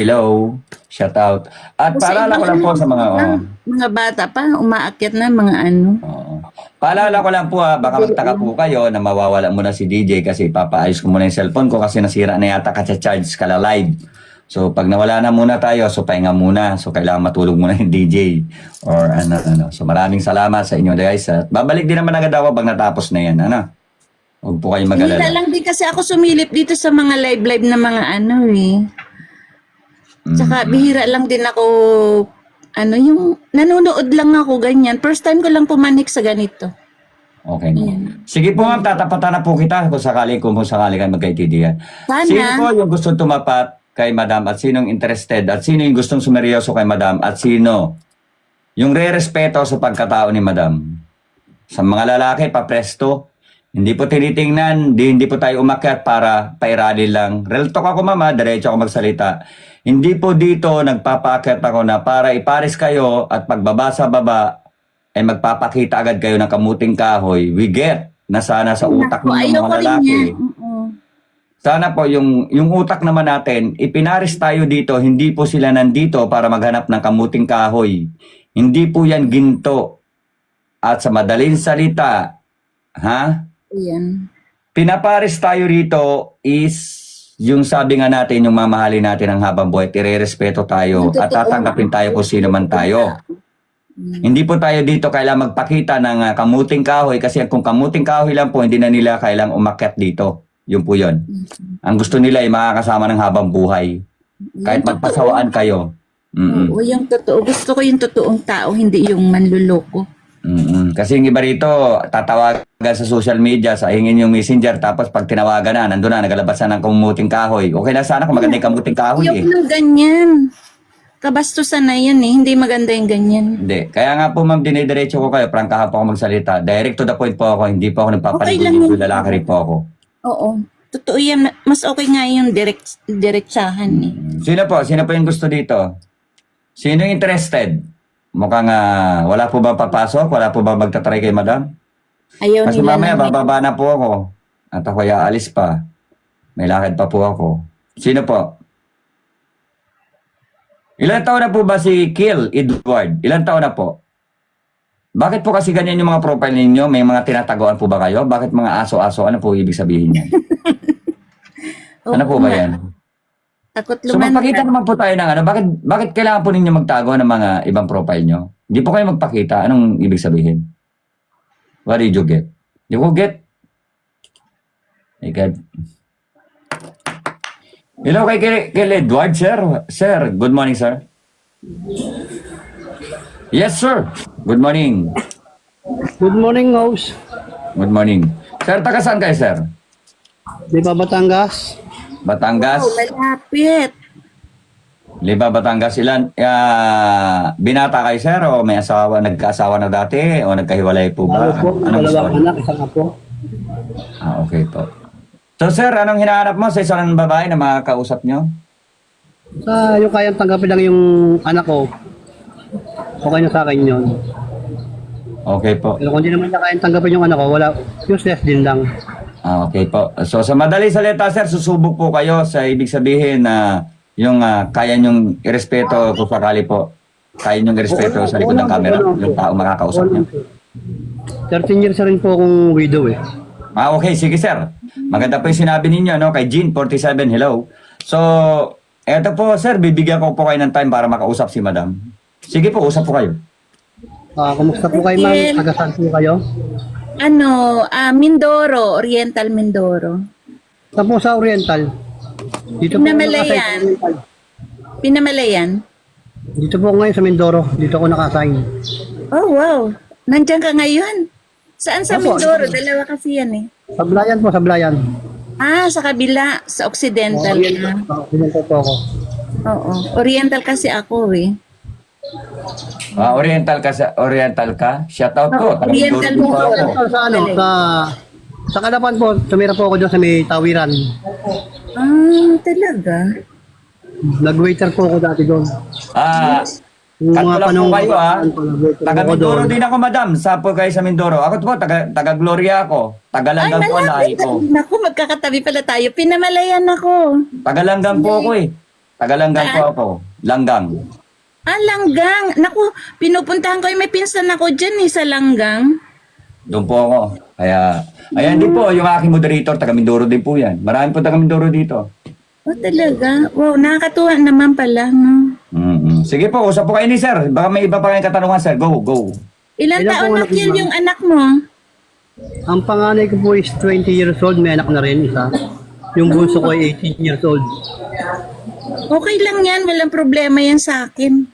Hello, shout out. At Sa paalala ko ibang lang po sa mga mga bata pa, umaakyat na mga ano. Paalala ko lang po baka magtaka po kayo na mawawala muna si DJ kasi ipapaayos ko muna yung cellphone ko kasi nasira na yata charge kala live. So pag nawala na muna tayo, so pahinga muna. So kailangan matulog muna yung DJ or ano. So maraming salamat sa inyo guys. At babalik din naman agad ako pag natapos na yan. Ano? Huwag po kayong Hila mag-alala. lang din kasi ako sumilip dito sa mga live na mga ano eh. Tsaka bihira lang din ako, ano yung, nanonood lang ako ganyan. First time ko lang pumanik sa ganito. Okay na. Sige po ma'am, tatapatan na po kita kung sakali kayo magkaitidihan. Sana. Sino po yung gustong tumapat kay madam at sinong interested at sino yung gustong sumeryoso kay madam at sino yung re-respeto sa pagkatao ni madam. Sa mga lalaki, papresto. Hindi po tinitingnan, hindi po tayo umakyat para pairali lang. Real talk ako mama, diretso ako magsalita. Hindi po dito nagpapaakyat ako na para ipares kayo at pagbaba sa baba ay magpapakita agad kayo ng kamuting kahoy. We get na sana sa utak ng mga lalaki. Sana po yung utak naman natin, ipinaris tayo dito, hindi po sila nandito para maghanap ng kamuting kahoy. Hindi po yan ginto. At sa madaling salita, Yan. pinaparis tayo rito is yung sabi nga natin, yung mamahalin natin ang habang buhay, ire-respeto tayo at tatanggapin tayo kung sino man tayo. Hindi po tayo dito kailangan magpakita ng kamuting kahoy kasi kung kamuting kahoy lang po, hindi na nila kailangang umakyat dito. Yun po yun. Ang gusto nila ay makakasama ng habang buhay. Kahit magpasawaan kayo. Oo, yung totoo. Gusto ko yung totoong tao, hindi yung manluloko. Kasi yung iba rito, tatawagan sa social media, sa hingin yung messenger, tapos pag tinawagan na, nandun na, nagalabas na ng kamuting kahoy. Okay na sana kung maganda yung kamuting kahoy Yung ng ganyan. Kabastusan na yan eh. Hindi maganda yung ganyan. Hindi. Kaya nga po ma'am, dinidiretso ko kayo, prangkahan po ako magsalita. Direct to the point po ako, hindi po ako nagpapaligoy, lalaki rin po ako. Oo. Totoo yan. Mas okay nga yung direktsahan eh. Sino po? Sino po yung gusto dito? Sino yung interested? Mukhang wala po ba papasok? Wala po ba magtatry kay madam? Ayaw Kasi nila mamaya na- bababa na po ako. At ako aalis pa. May lakad pa po ako. Sino po? Ilan taon na po ba si Kill Edward? Ilan taon na po? Bakit po kasi ganyan yung mga profile ninyo? May mga tinataguan po ba kayo? Bakit mga aso-aso? Ano po ibig sabihin niyan? Oo Ano po ba nga. yan? Takot So magpakita naman po tayo ng ano. Bakit kailangan po ninyo magtago ng mga ibang profile nyo? Hindi po kayo magpakita. Anong ibig sabihin? What did you get? You will get? My God. Hello kay Edward, sir. Sir, good morning, sir. Yes, sir. Good morning. Good morning, host. Good morning. Sir, taga saan kayo, sir? Di ba Batangas? Batangas? Oh, malapit. Liba, Batangas. Ilan? Binata kayo, sir? O may asawa, nagkaasawa na dati? O nagkahiwalay po ba? Ano po? Anong Dalawang story? anak, isang apo. Okay po. So, sir, anong hinahanap mo sa isang babae na makakausap nyo? Yung kayang tanggapin lang yung anak ko, okay na sa akin yun. Okay po. Pero kung di naman niya kayang tanggapin yung anak ko, wala, useless din lang. Okay po. So, sa madali salita, sir, susubok po kayo sa ibig sabihin na yung kaya nyong irespeto kung sakali po. Kaya nyong irespeto sa likod ng camera, yung tao makakausap nyo. 13 years na rin po akong widow eh. Okay. Sige, sir. Maganda po yung sinabi ninyo, no? Kay Jean, 47, hello. So, eto po, sir, bibigyan ko po kayo ng time para makausap si madam. Sige po, usap po kayo. Kumusta po kayo ma'am? Taga-saan po kayo? Ano, Mindoro, Oriental Mindoro. Saan po sa Oriental? Dito po ako Pinamalayan. nakasign sa Oriental. Pinamalayan? Dito po ako ngayon sa Mindoro. Dito ako nakasign. Oh, wow. Nandiyan ka ngayon? Saan sa Opo. Mindoro? Dalawa kasi yan eh. Sa Blayan po, sa Blayan. Sa kabila, sa Occidental na. Oriental po ako. Oo. Oriental kasi ako eh. Oriental ka? Shout out po. Oriental Taga-Mindoro po ako. Oriental sa ano? Sa Kalapan po, tumira po ako doon sa may tawiran. Talaga? Nag-waiter po ako dati doon. Yung Kanto lang po kayo nag-waiter Taga ako Mindoro doon. din ako, madam. Sapo kayo sa Mindoro. Ako po, taga Gloria ako. Tagalanggang po ang lahi ko. Naku, magkakatabi pala tayo. Pinamalayan ako. Tagalanggang po ako eh. Taga-Langgang po ako. Langgang. Langgang. Naku, pinupuntahan ko yung may pinsan ako dyan sa Langgang. Doon po ako. Kaya, ayan din po, yung aking moderator, taga Mindoro din po yan. Marami po taga Mindoro dito. Talaga? Wow, nakakatuwa naman pala, no? Sige po, usap po kayo ni sir. Baka may iba pa kayong katanungan, sir. Go, go. Ilan Ilan taon po na anak mo, Kiel ma'am? yung anak mo? Ang panganay ko po is 20 years old, may anak na rin isa. Yung bunso ko ay 18 years old. Okay lang yan, walang problema yan sa akin.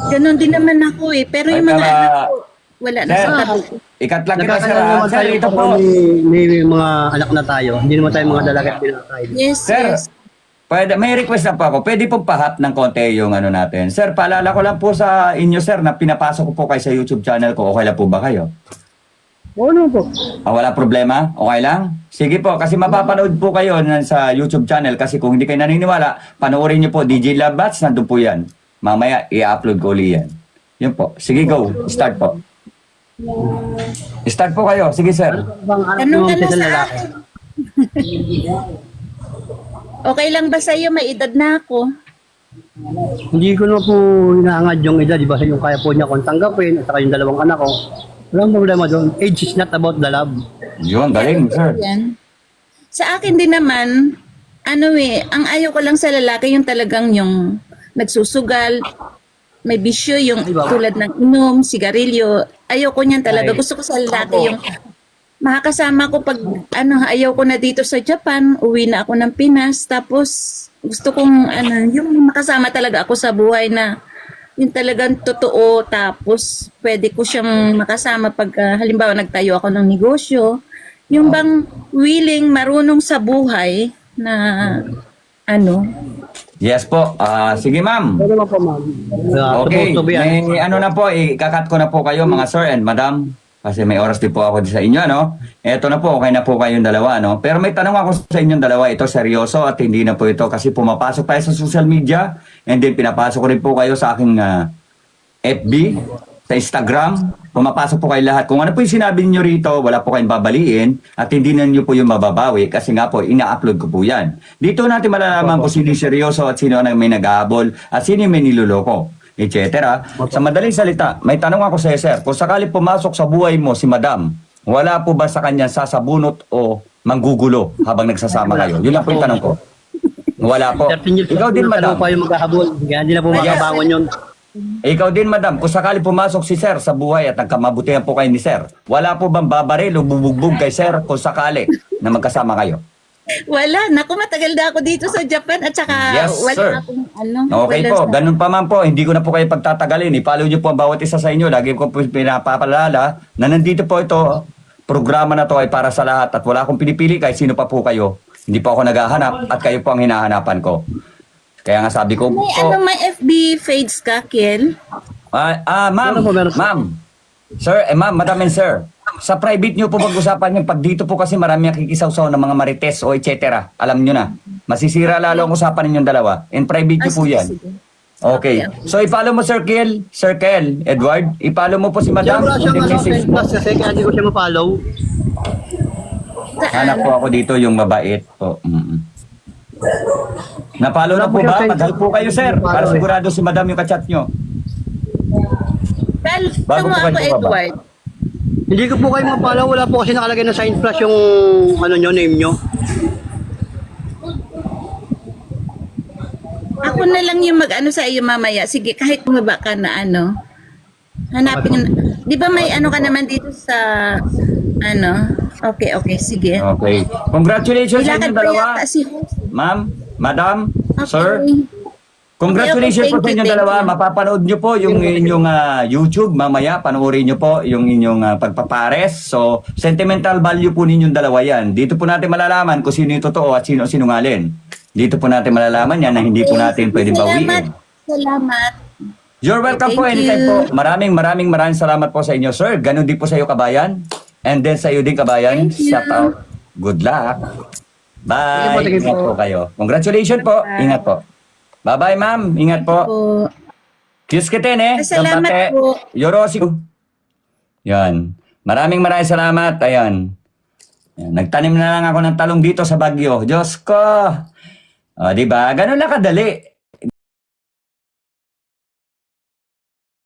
Ganon din naman ako Pero yung Ay, mga para- anak ko, wala na Sir, sa tabi. ikat lang kita, sir. Nagkakaroon naman Sir, tayo ito po. may mga anak na tayo. Hindi naman tayo mga dalaga at pinakakain. Yes, Sir, yes. pwede, may request na po ako. Pwede pong pahat ng konti yung ano natin. Sir, paalala ko lang po sa inyo, sir, na pinapasok ko po kayo sa YouTube channel ko. Okay lang po ba kayo? Oo naman po. Wala problema? Okay lang? Sige po, kasi mapapanood po kayo sa YouTube channel kasi kung hindi kayo naniniwala, panoorin niyo po DJ Love Bats, nandun po yan. Mamaya, i-upload ko ulit yan. Yun po. Sige, go. Start po. Start po kayo. Sige, sir. Bang anak Tanong mo ka na sa sa lalaki? akin. Okay lang ba sa'yo? May edad na ako. Hindi ko na po hinahangad yung edad, di ba? Yung kaya po niya kung tanggapin at saka yung dalawang anak ko. Walang problema doon. Age is not about the love. Yun, galing, sir. Yan. Sa akin din naman, ang ayaw ko lang sa lalaki yung talagang yung nagsusugal, may bisyo, yung tulad ng inom, sigarilyo. Ayaw ko niyan talaga. Gusto ko sa lalaki yung makakasama ko pag ayaw ko na dito sa Japan, uwi na ako ng Pinas, tapos gusto kong yung makasama talaga ako sa buhay na yung talagang totoo, tapos pwede ko siyang makasama pag halimbawa nagtayo ako ng negosyo, yung bang willing, marunong sa buhay na Yes po. Sige, ma'am. Ano naman po, ma'am? Okay. Supposed to be, May ano na po, ikakat ko na po kayo mga sir and madam. Kasi may oras din po ako sa inyo, ano? Eto na po, okay na po kayong dalawa, ano? Pero may tanong ako sa inyong dalawa. Ito seryoso at hindi na po ito kasi pumapasok tayo sa social media and then pinapasok ko rin po kayo sa aking FB, sa Instagram. Pumapasok po kayo lahat. Kung ano po yung sinabi niyo rito, wala po kayong babaliin at hindi na niyo po yung mababawi kasi nga po, ina-upload ko po yan. Dito natin malalaman kung sino yung seryoso at sino ang may nag-aabol at sino yung may niloloko, etc. Sa madaling salita, may tanong ako sa sir, kung sakali pumasok sa buhay mo si madam, wala po ba sa kanya sasabunot o manggugulo habang nagsasama kayo? Yun lang po yung tanong ko. Wala po. 13 years Ikaw din, madam. pa yung maghahabol. Kaya hindi na po makabangon yun. Ikaw din, madam, kung sakali pumasok si sir sa buhay at nagkamabutihan po kayo ni sir, wala po bang babaril o bubugbog kay sir kung sakali na magkasama kayo? wala. Naku, matagal na ako dito sa Japan at saka Yes, wala sir. akong Okay wala po, sa- ganun pa man po, hindi ko na po kayo pagtatagalin. I-follow nyo po ang bawat isa sa inyo. Lagi ko po pinapapalala na nandito po ito, programa na to ay para sa lahat at wala akong pinipili kahit sino pa po kayo. Hindi po ako naghahanap at kayo po ang hinahanapan ko. Kaya nga sabi ko May po, may FB page ka, Kiel? ma'am, Meron po, meron po. ma'am, sir, ma'am, madam and sir, sa private nyo po pag-usapan yung pag dito po kasi marami nakikisawsaw ng mga marites o etc. Alam nyo na. Masisira lalo ang usapan ninyong dalawa. In private nyo po Sige, yan. sige. Okay. So, i-follow mo Sir Kel, Edward. I-follow mo po si Siya Madam. wala siyang Hindi message mo. plus kasi kaya hindi ko siya ma-follow. Hanap po ako dito yung mabait po. Napalo na po ba? Madal po kayo, sir. Para sigurado si Madam yung kachat nyo. Bago Tama po kayo ako, bumaba. Edward. Hindi ko po kayo ma-follow. Wala po kasi nakalagay na sign plus yung name nyo. Ako na lang yung mag-ano sa iyo mamaya. Sige, kahit bumaba ka na hanapin. Di ba may ka naman dito sa Okay, sige. Okay. Congratulations sa Ilakad inyong pa dalawa. yata si host. Ma'am, Madam, Okay. Sir. Congratulations Okay, po sa inyong thank you. dalawa. Mapapanood nyo po yung inyong YouTube. Mamaya, panoorin nyo po yung inyong pagpapares. So, sentimental value po ninyong dalawa yan. Dito po natin malalaman kung sino yung totoo at sino ang sinungaling. Dito po natin malalaman yan na hindi po natin pwedeng bawiin. Salamat. You're welcome po Thank anytime you. po. Maraming salamat po sa inyo, sir. Ganon din po sa iyo, kabayan. And then sa iyo din, kabayan. Thank you. Shout out. Good luck. Bye. Sige po. Ingat po kayo. Congratulations po. Bye. Ingat po. Bye-bye, ma'am. Ingat po. Po. Kiss kiten eh. Salamat Gampate. po. Yorosiku. Yan. Maraming salamat. Ayan. Yan. Nagtanim na lang ako ng talong dito sa Baguio. Diyos ko. O, diba? Ganun lang kadali.